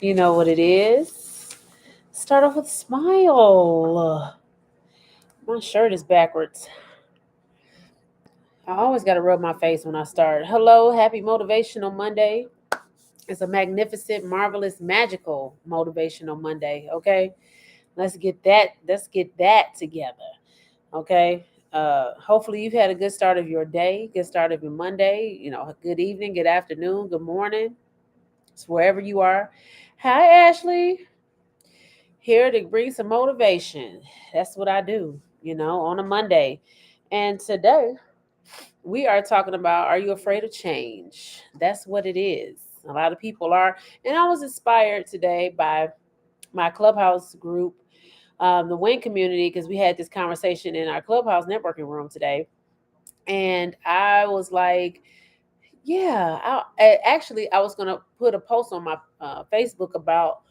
You know what it is. Start off with a smile. My shirt is backwards. I always got to rub my face when I start. Hello, happy Motivational Monday. It's a magnificent, marvelous, magical Motivational Monday. Okay, let's get that. Let's get that together. Okay. Hopefully you've had a good start of your day, good start of your Monday. Good evening, good afternoon, good morning. It's wherever you are. Hi, Ashley. Here to bring some motivation. That's what I do, on a Monday. And today we are talking about, are you afraid of change? That's what it is. A lot of people are. And I was inspired today by my clubhouse group, the Wing community, because we had this conversation in our clubhouse networking room today. And I was like, yeah, actually, I was going to put a post on my Facebook about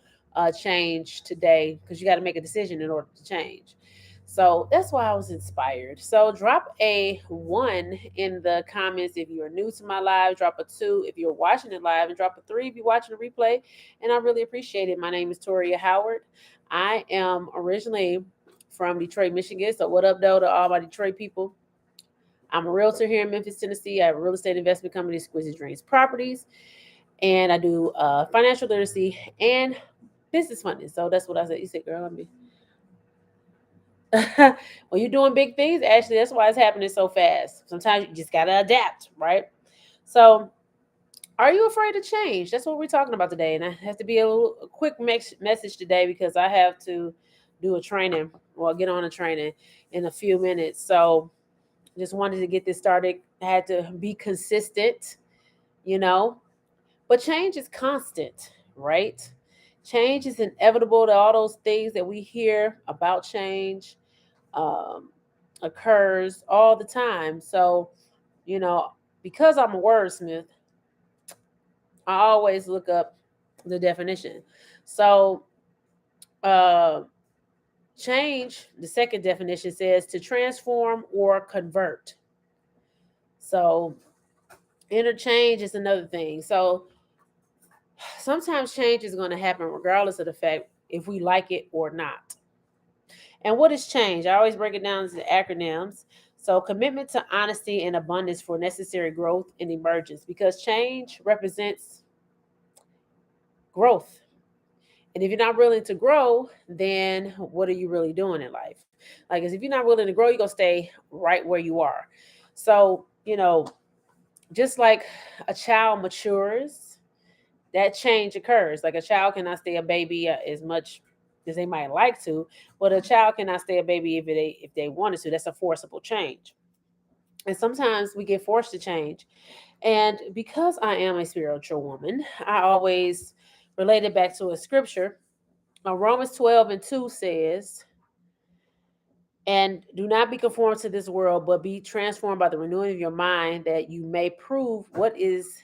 change today because you got to make a decision in order to change. So that's why I was inspired. So drop a one in the comments if you're new to my live, drop a two if you're watching it live, and drop a three if you're watching the replay. And I really appreciate it. My name is Toria Howard. I am originally from Detroit, Michigan. So what up, though, to all my Detroit people? I'm a realtor here in Memphis, Tennessee. I have a real estate investment company, Exquisite Dreams Properties, and I do financial literacy and business funding. So that's what I said. You said, girl, let me. When you're doing big things, actually, that's why it's happening so fast. Sometimes you just gotta adapt, right? So, are you afraid of change? That's what we're talking about today, and I have to be a quick message today because I have to do a training, well, get on a training in a few minutes. So, just wanted to get this started. I had to be consistent, you know. But change is constant, right? Change is inevitable to all those things that we hear about change um, occurs all the time. So, you know, because I'm a wordsmith, I always look up the definition. So, uh, change, the second definition says to transform or convert. So, interchange is another thing. So, sometimes change is going to happen regardless of the fact if we like it or not. And what is change? I always break it down into acronyms. So, commitment to honesty and abundance for necessary growth and emergence, because change represents growth. And if you're not willing to grow, then what are you really doing in life? Like, if you're not willing to grow, you're going to stay right where you are. So, just like a child matures, that change occurs. Like a child cannot stay a baby as much as they might like to, but a child cannot stay a baby if they wanted to. That's a forcible change. And sometimes we get forced to change. And because I am a spiritual woman, I always relate it back to a scripture. Romans 12:2 says, and do not be conformed to this world, but be transformed by the renewing of your mind, that you may prove what is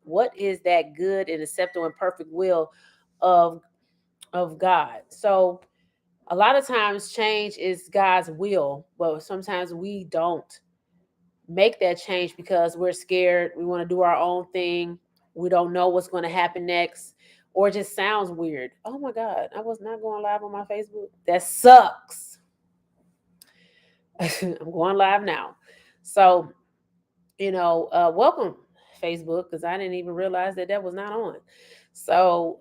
that good and acceptable and perfect will of God. So a lot of times change is God's will, but sometimes we don't make that change because we're scared. We want to do our own thing. We don't know what's going to happen next, or it just sounds weird. Oh my God, I was not going live on my Facebook. That sucks. I'm going live now. So, welcome Facebook, because I didn't even realize that was not on. So,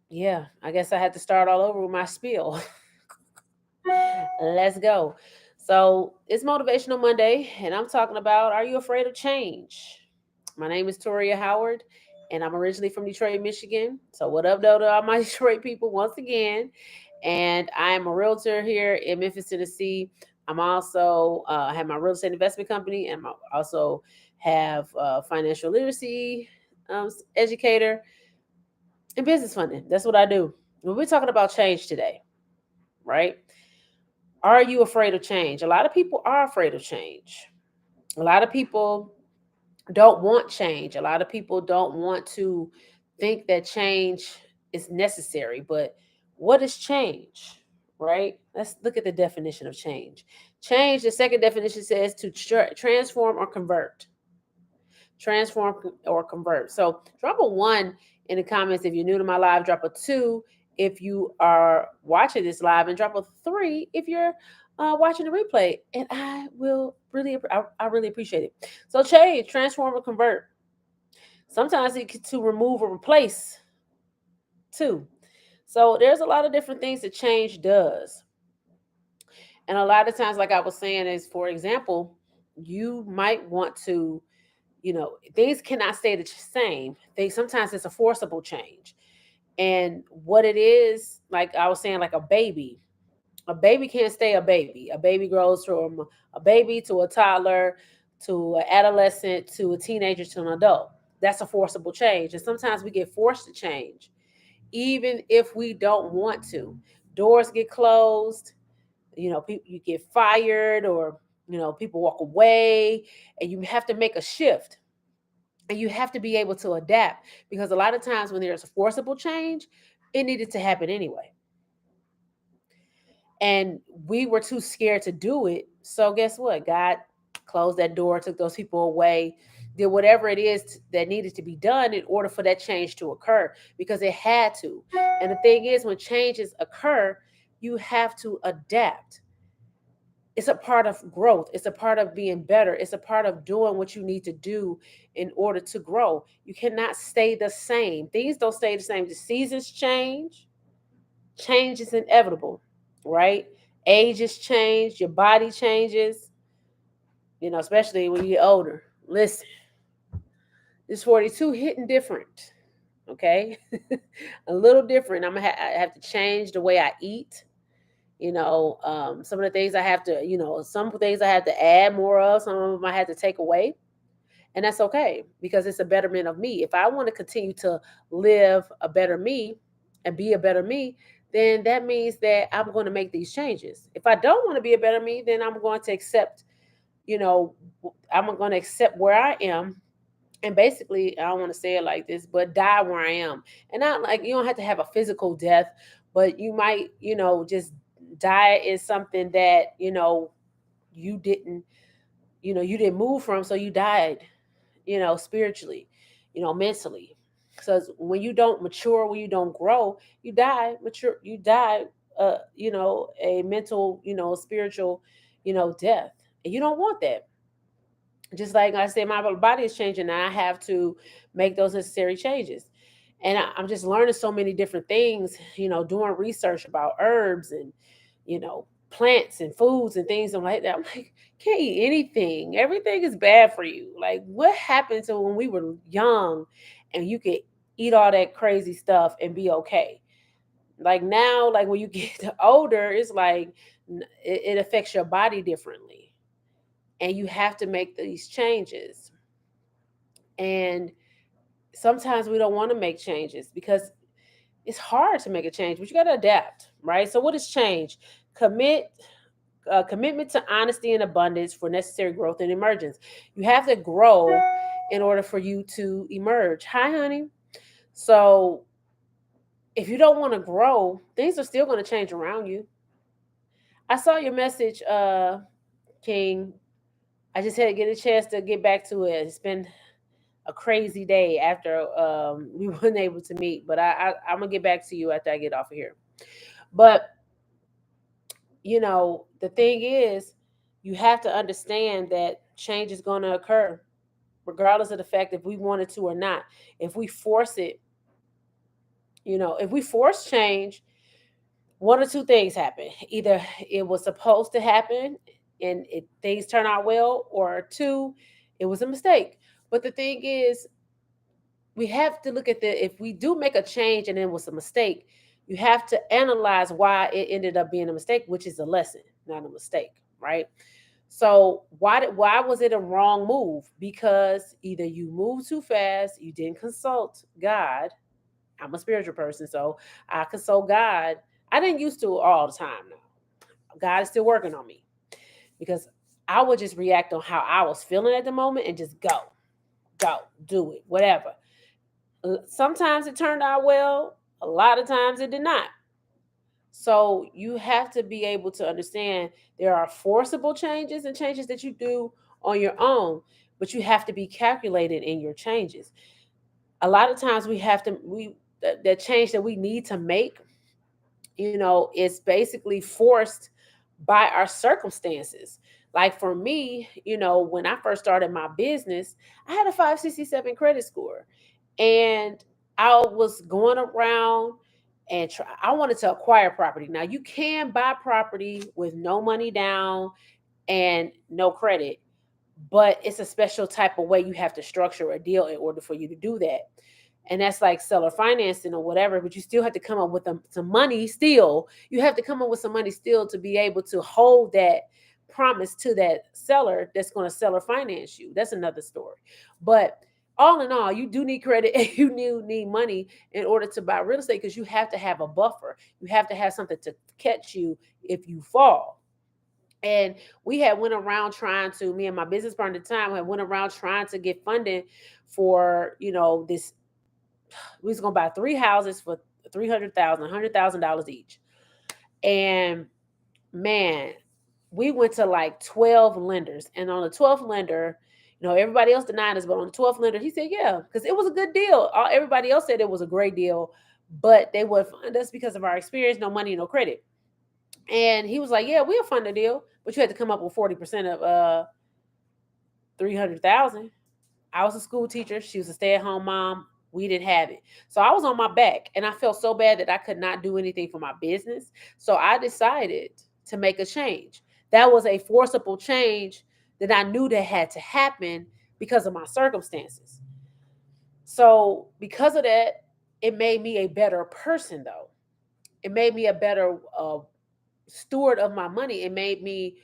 yeah, I guess I had to start all over with my spiel. Let's go. So it's Motivational Monday, and I'm talking about, are you afraid of change? My name is Toria Howard, and I'm originally from Detroit, Michigan. So what up, though, to all my Detroit people once again? And I am a realtor here in Memphis, Tennessee. I'm also I have my real estate investment company, and I also have financial literacy educator and business funding. That's what I do. We're talking about change today, right? Are you afraid of change? A lot of people are afraid of change. A lot of people don't want change. A lot of people don't want to think that change is necessary. But what is change? Right? Let's look at the definition of change. Change, the second definition says to transform or convert. Transform or convert. So drop a one in the comments. If you're new to my live, drop a 2 if you are watching this live, and drop a 3 if you're watching the replay. And I really appreciate it. So change, transform, or convert. Sometimes it can to remove or replace too. So there's a lot of different things that change does. And a lot of times, like I was saying, is for example, you might want to, things cannot stay the same. Sometimes it's a forcible change. And what it is, like I was saying, like a baby can't stay a baby. A baby grows from a baby to a toddler to an adolescent to a teenager to an adult. That's a forcible change. And sometimes we get forced to change, even if we don't want to. Doors get closed, you get fired, or people walk away, and you have to make a shift, and you have to be able to adapt, because a lot of times when there's a forcible change, it needed to happen anyway, and we were too scared to do it. So guess what? God closed that door, took those people away, did whatever it is that needed to be done in order for that change to occur, because it had to. And the thing is, when changes occur, you have to adapt. It's a part of growth. It's a part of being better. It's a part of doing what you need to do in order to grow. You cannot stay the same. Things don't stay the same. The seasons change. Change is inevitable, right? Ages change. Your body changes, especially when you get older. Listen, this 42 hitting different, okay? A little different. I have to change the way I eat. Some of the things I have to, some things I have to add more of, some of them I had to take away. And that's okay, because it's a betterment of me. If I want to continue to live a better me and be a better me, then that means that I'm going to make these changes. If I don't want to be a better me, then I'm going to accept, you know, I'm going to accept where I am. And basically, I don't want to say it like this, but die where I am. And not like, you don't have to have a physical death, but you might, just die is something that, you didn't, you didn't move from. So you died, spiritually, mentally. So when you don't mature, when you don't grow, you die mature, you die, a mental, spiritual, death. And you don't want that. Just like I said, my body is changing, and I have to make those necessary changes. And I'm just learning so many different things, doing research about herbs and, plants and foods and things like that. I'm like, can't eat anything. Everything is bad for you. Like, what happened to when we were young and you could eat all that crazy stuff and be okay? Like now, like when you get older, it's like it affects your body differently, and you have to make these changes. And sometimes we don't want to make changes because it's hard to make a change, but you got to adapt, right? So what is change? Commitment to honesty and abundance for necessary growth and emergence. You have to grow in order for you to emerge. Hi, honey. So if you don't want to grow, things are still going to change around you. I saw your message, King. I just had to get a chance to get back to it. It's been a crazy day after we weren't able to meet, but I'm gonna get back to you after I get off of here. But the thing is, you have to understand that change is going to occur regardless of the fact if we wanted to or not. If we force it, if we force change, one or two things happen. Either it was supposed to happen and things turn out well, or two, it was a mistake. But the thing is, we have to look at if we do make a change and it was a mistake, you have to analyze why it ended up being a mistake, which is a lesson, not a mistake, right? So why was it a wrong move? Because either you moved too fast, you didn't consult God. I'm a spiritual person, so I consult God. I didn't used to all the time now. God is still working on me, because I would just react on how I was feeling at the moment and just go, do it, whatever. Sometimes it turned out well, a lot of times it did not. So you have to be able to understand there are forcible changes and changes that you do on your own, but you have to be calculated in your changes. A lot of times we have to we that change that we need to make, is basically forced by our circumstances. Like for me, when I first started my business, I had a 567 credit score, and I was going around and I wanted to acquire property. Now you can buy property with no money down and no credit, but it's a special type of way you have to structure a deal in order for you to do that. And that's like seller financing or whatever, but you still have to come up with some money still. You have to come up with some money still to be able to hold that promise to that seller that's going to seller finance you. That's another story. But all in all, you do need credit and you need money in order to buy real estate, because you have to have a buffer. You have to have something to catch you if you fall. And we had went around trying to, me and my business partner at the time had went around trying to get funding for, this. We was gonna buy three houses for $100,000 each. And man, we went to like 12 lenders. And on the 12th lender, everybody else denied us, but on the 12th lender, he said, yeah, because it was a good deal. Everybody else said it was a great deal, but they would fund us because of our experience, no money, no credit. And he was like, yeah, we'll fund the deal, but you had to come up with 40% of 300,000. I was a school teacher. She was a stay-at-home mom. We didn't have it. So I was on my back, and I felt so bad that I could not do anything for my business. So I decided to make a change. That was a forcible change that I knew that had to happen because of my circumstances. So because of that, it made me a better person, though. It made me a better steward of my money. It made me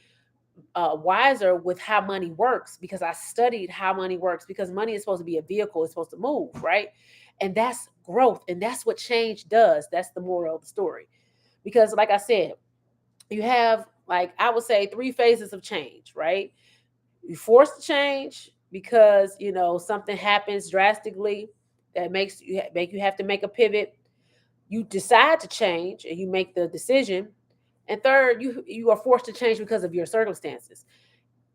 wiser with how money works, because I studied how money works, because money is supposed to be a vehicle, it's supposed to move, right? And that's growth, and that's what change does. That's the moral of the story. Because like I said, you have, like I would say, three phases of change, right? You force the change because something happens drastically that make you have to make a pivot. You decide to change and you make the decision. And third, you are forced to change because of your circumstances.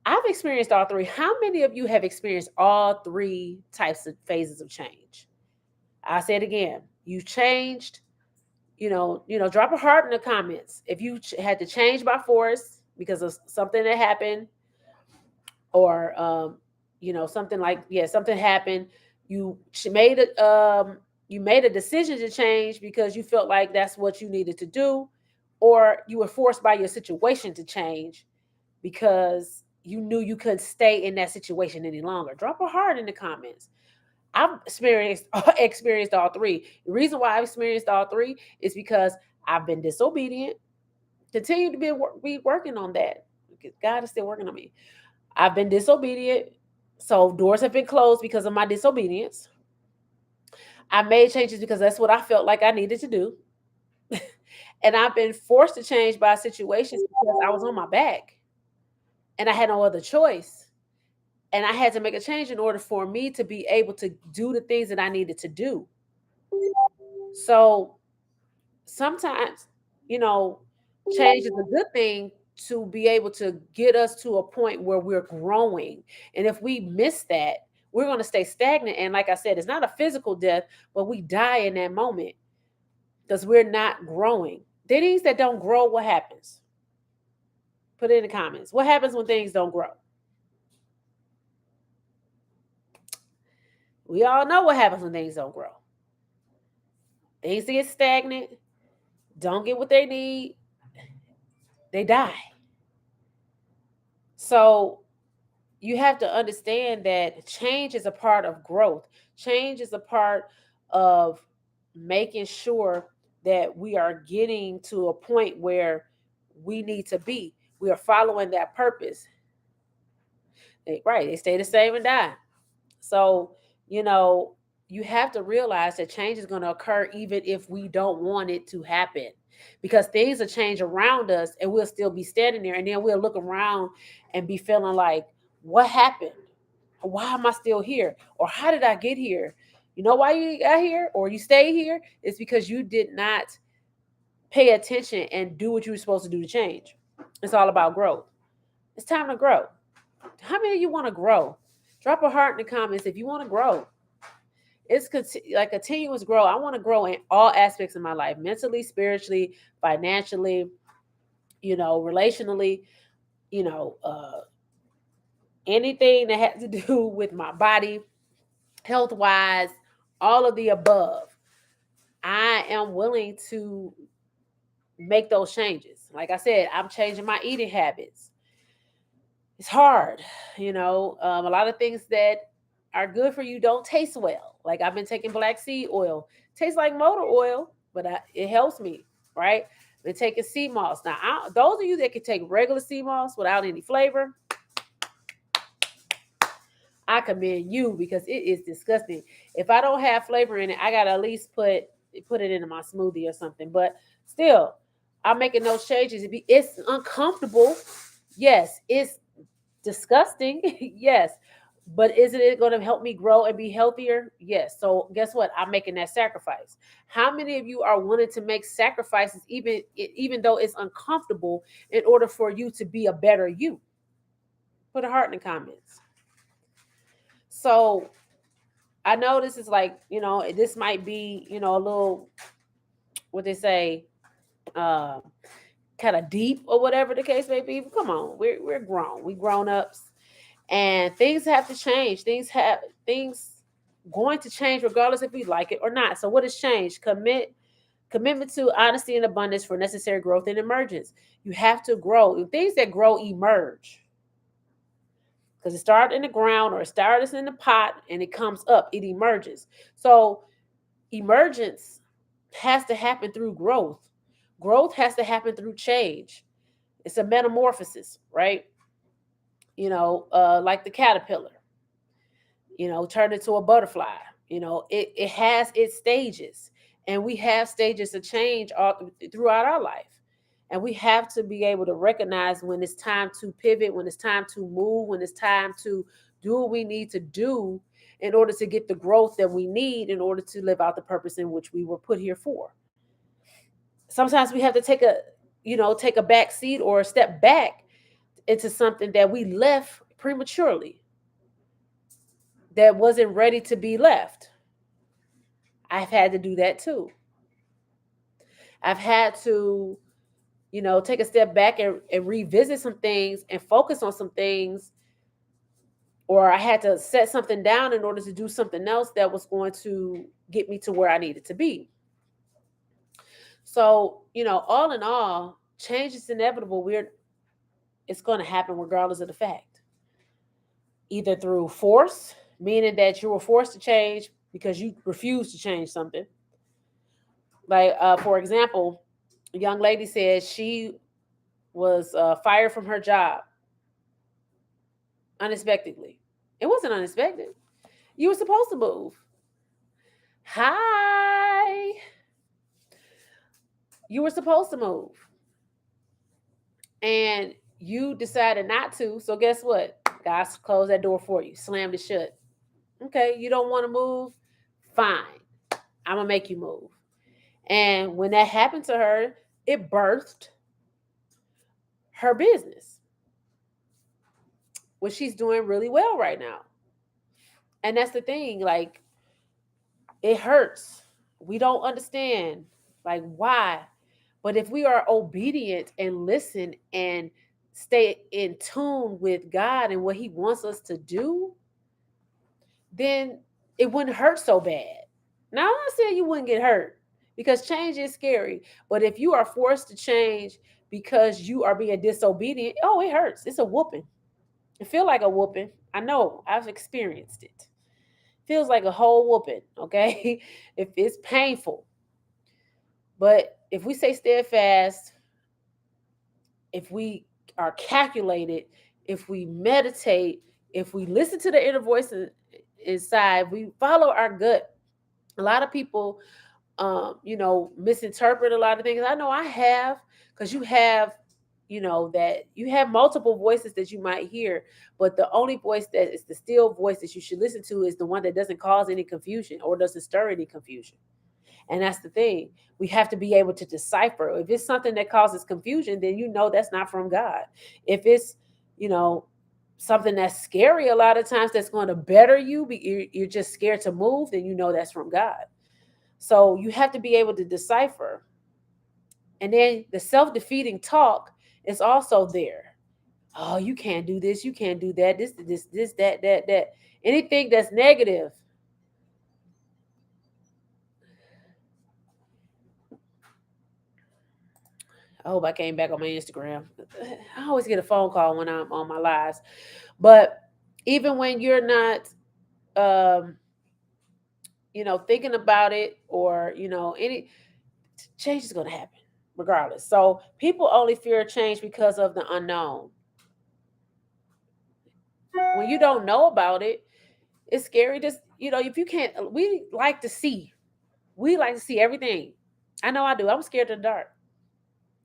I've experienced all three. How many of you have experienced all three types of phases of change? I say it again. You changed, drop a heart in the comments. If you had to change by force because of something that happened, or something like, yeah, something happened. You made it. You made a decision to change because you felt like that's what you needed to do, or you were forced by your situation to change because you knew you couldn't stay in that situation any longer. Drop a heart in the comments. I've experienced all three. The reason why I've experienced all three is because I've been disobedient. Continue to be working on that. God is still working on me. I've been disobedient, so doors have been closed because of my disobedience. I made changes because that's what I felt like I needed to do. And I've been forced to change by situations because I was on my back and I had no other choice. And I had to make a change in order for me to be able to do the things that I needed to do. So sometimes, you know, change is a good thing to be able to get us to a point where we're growing. And if we miss that, we're going to stay stagnant. And like I said, it's not a physical death, but we die in that moment because we're not growing. Things that don't grow, what happens? Put it in the comments. What happens when things don't grow? We all know what happens when things don't grow. Things get stagnant, don't get what they need, they die. So you have to understand that change is a part of growth. Change is a part of making sure that we are getting to a point where we need to be. We are following that purpose. Right. They stay the same and die. So, you know, you have to realize that change is going to occur even if we don't want it to happen, because things will change around us and we'll still be standing there, and then we'll look around and be feeling like, what happened? Why am I still here? Or how did I get here? You know why you got here or you stay here? It's because you did not pay attention and do what you were supposed to do to change. It's all about growth. It's time to grow. How many of you want to grow? Drop a heart in the comments if you want to grow. It's like continuous growth. I want to grow in all aspects of my life, mentally, spiritually, financially, relationally, you know, uh, anything that has to do with my body, health wise, all of the above. I am willing to make those changes. Like I said, I'm changing my eating habits. It's hard, a lot of things that are good for you don't taste well. Like I've been taking black seed oil, tastes like motor oil, but it helps me, right? Been taking sea moss. Now, those of you that can take regular sea moss without any flavor, I commend you because it is disgusting. If I don't have flavor in it, I gotta at least put it into my smoothie or something. But still, I'm making those changes. It's uncomfortable. Yes, it's disgusting. Yes. But isn't it going to help me grow and be healthier? Yes. So guess what? I'm making that sacrifice. How many of you are willing to make sacrifices even though it's uncomfortable in order for you to be a better you? Put a heart in the comments. So I know this is like, this might be, a little, what they say, uh, kind of deep or whatever the case may be. But come on, we're grown. We grown ups. And things have to change. Things going to change regardless if we like it or not. So what has changed? Commitment to honesty and abundance for necessary growth and emergence. You have to grow. Things that grow emerge. Because it started in the ground or it started in the pot and it comes up, it emerges. So emergence has to happen through growth. Growth has to happen through change. It's a metamorphosis, right? Like the caterpillar, turn into a butterfly. It has its stages, and we have stages of change all throughout our life. And we have to be able to recognize when it's time to pivot, when it's time to move, when it's time to do what we need to do in order to get the growth that we need in order to live out the purpose in which we were put here for. Sometimes we have to take a back seat or a step back into something that we left prematurely, that wasn't ready to be left. I've had to do that too. I've had to, take a step back and revisit some things and focus on some things, or I had to set something down in order to do something else that was going to get me to where I needed to be. So, all in all, change is inevitable. It's going to happen regardless of the fact. Either through force, meaning that you were forced to change because you refused to change something. Like, for example, a young lady said she was fired from her job unexpectedly. It wasn't unexpected. You were supposed to move. Hi. You were supposed to move. And you decided not to. So guess what? God closed that door for you, slammed it shut. Okay, you don't want to move? Fine. I'm going to make you move. And when that happened to her, it birthed her business, which she's doing really well right now. And that's the thing, like, it hurts. We don't understand, like, why. But if we are obedient and listen and stay in tune with God and what He wants us to do, then it wouldn't hurt so bad. Now, I'm not saying you wouldn't get hurt, because change is scary. But if you are forced to change because you are being disobedient, oh, it hurts. It's a whooping. It feels like a whooping. I know. I've experienced it. Feels like a whole whooping, okay? If it's painful. But if we stay steadfast, if we are calculated, if we meditate, if we listen to the inner voice inside, we follow our gut. A lot of people, misinterpret a lot of things. I know I have, because you have, that you have multiple voices that you might hear, but the only voice that is the still voice that you should listen to is the one that doesn't cause any confusion or doesn't stir any confusion. And that's the thing. We have to be able to decipher. If it's something that causes confusion, then that's not from God. If it's, you know, something that's scary a lot of times that's going to better you, but you're just scared to move, then you know that's from God. So you have to be able to decipher. And then the self-defeating talk is also there. Oh, you can't do this, you can't do that, this, that. Anything that's negative. I hope I came back on my Instagram. I always get a phone call when I'm on my lives. But even when you're not um, thinking about it, or, any change is gonna happen regardless. So people only fear change because of the unknown. When you don't know about it, it's scary. Just, if you can't, we like to see everything. I know I do. I'm scared of the dark.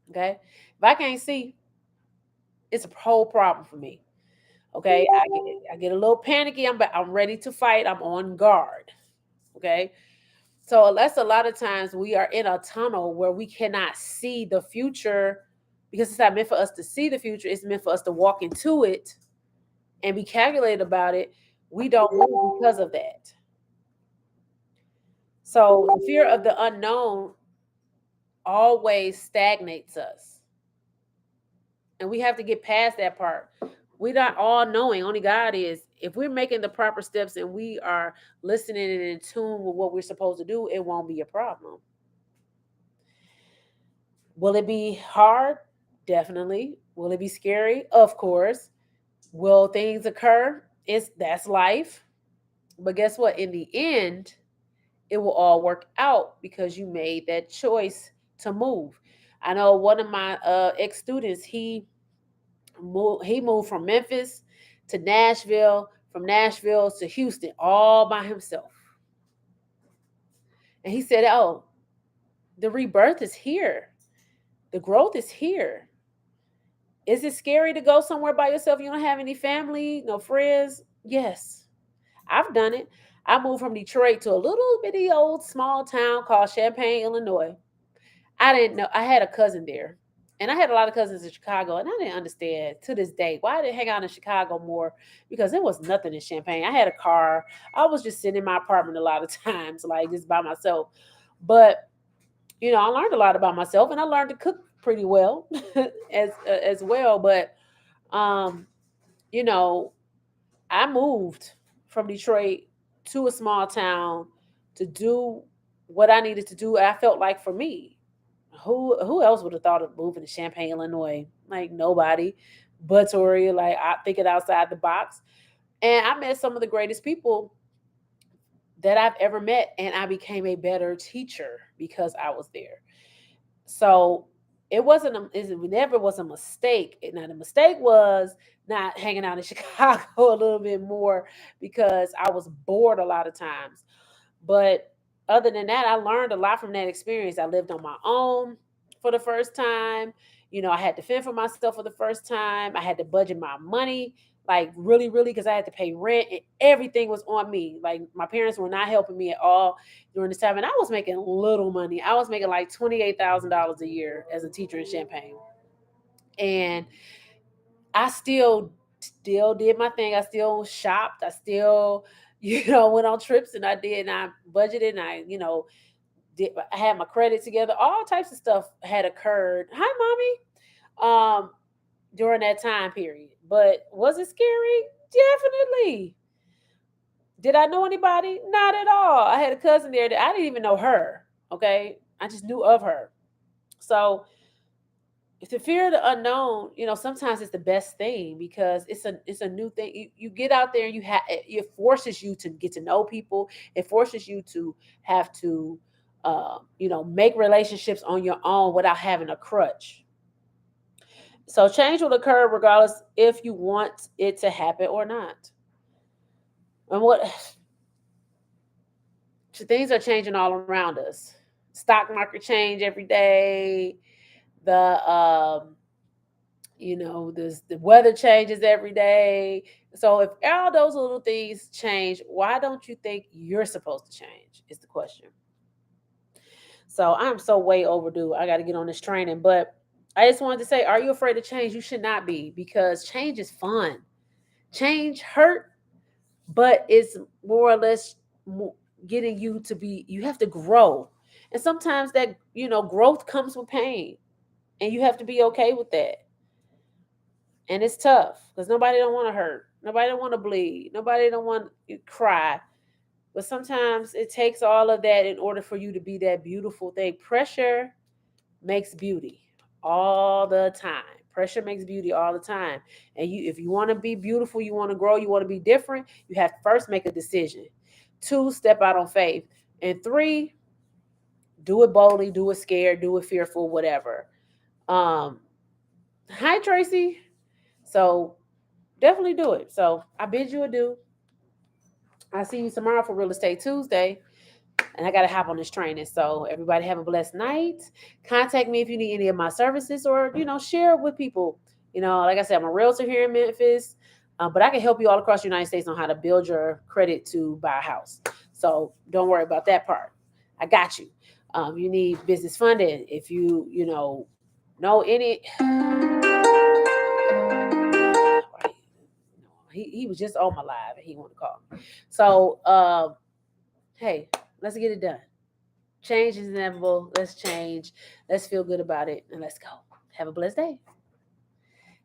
Okay. If I can't see, it's a whole problem for me. Okay. I get a little panicky. I'm ready to fight. I'm on guard. Okay. So that's a lot of times we are in a tunnel where we cannot see the future, because it's not meant for us to see the future. It's meant for us to walk into it and be calculated about it. We don't move because of that. So the fear of the unknown always stagnates us. And we have to get past that part. We're not all knowing, only God is. If we're making the proper steps and we are listening and in tune with what we're supposed to do, it won't be a problem. Will it be hard? Definitely. Will it be scary? Of course. Will things occur? That's life. But guess what? In the end, it will all work out because you made that choice to move. I know one of my ex students, he moved from Memphis to Nashville, from Nashville to Houston, all by himself. And he said, "Oh, the rebirth is here. The growth is here. Is it scary to go somewhere by yourself? You don't have any family, no friends?" Yes, I've done it. I moved from Detroit to a little bitty old small town called Champaign, Illinois. I didn't know. I had a cousin there. And I had a lot of cousins in Chicago, and I didn't understand to this day why I didn't hang out in Chicago more, because there was nothing in Champaign. I had a car. I was just sitting in my apartment a lot of times, like just by myself. But I learned a lot about myself, and I learned to cook pretty well as well. But um, you know, I moved from Detroit to a small town to do what I needed to do. I felt like for me, who else would have thought of moving to Champaign, Illinois? Like nobody, but Tori. Like I thinking outside the box, and I met some of the greatest people that I've ever met, and I became a better teacher because I was there. So it never was a mistake. Now the mistake was not hanging out in Chicago a little bit more, because I was bored a lot of times. But other than that, I learned a lot from that experience. I lived on my own for the first time. I had to fend for myself for the first time. I had to budget my money, like really, really, because I had to pay rent and everything was on me. Like my parents were not helping me at all during this time. And I was making little money. I was making like $28,000 a year as a teacher in Champaign. And I still did my thing. I still shopped. I still, went on trips, and and I budgeted, and I had my credit together. All types of stuff had occurred. Hi, mommy. During that time period. But was it scary? Definitely. Did I know anybody? Not at all. I had a cousin there that I didn't even know her. Okay. I just knew of her. So if the fear of the unknown, sometimes it's the best thing, because it's a new thing. You get out there, and it forces you to get to know people. It forces you to have to make relationships on your own without having a crutch. So change will occur regardless if you want it to happen or not. And things are changing all around us. Stock market change every day. The the weather changes every day. So if all those little things change, why don't you think you're supposed to change? Is the question. So I'm so way overdue. I got to get on this training, but I just wanted to say, are you afraid of change? You should not be, because change is fun. Change hurt, but it's more or less getting you to be, you have to grow. And sometimes that, growth comes with pain. And you have to be okay with that. And it's tough because nobody don't want to hurt. Nobody don't want to bleed. Nobody don't want to cry. But sometimes it takes all of that in order for you to be that beautiful thing. Pressure makes beauty all the time. Pressure makes beauty all the time. And if you want to be beautiful, you want to grow, you want to be different, you have to first make a decision. 2, step out on faith. And 3, do it boldly, do it scared, do it fearful, whatever. Um, Hi Tracy. So definitely do it. So I bid you adieu. I'll see you tomorrow for Real Estate Tuesday. And I got to hop on this training. So everybody have a blessed night. Contact me if you need any of my services, or, share it with people. Like I said, I'm a realtor here in Memphis, but I can help you all across the United States on how to build your credit to buy a house. So don't worry about that part. I got you. You need business funding. If know any, right? He was just on my live and he wanted to call me. So hey, let's get it done. Change is inevitable. Let's change. Let's feel good about it, and let's go. Have a blessed day.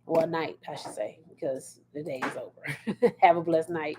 Well, night, I should say, because the day is over. Have a blessed night.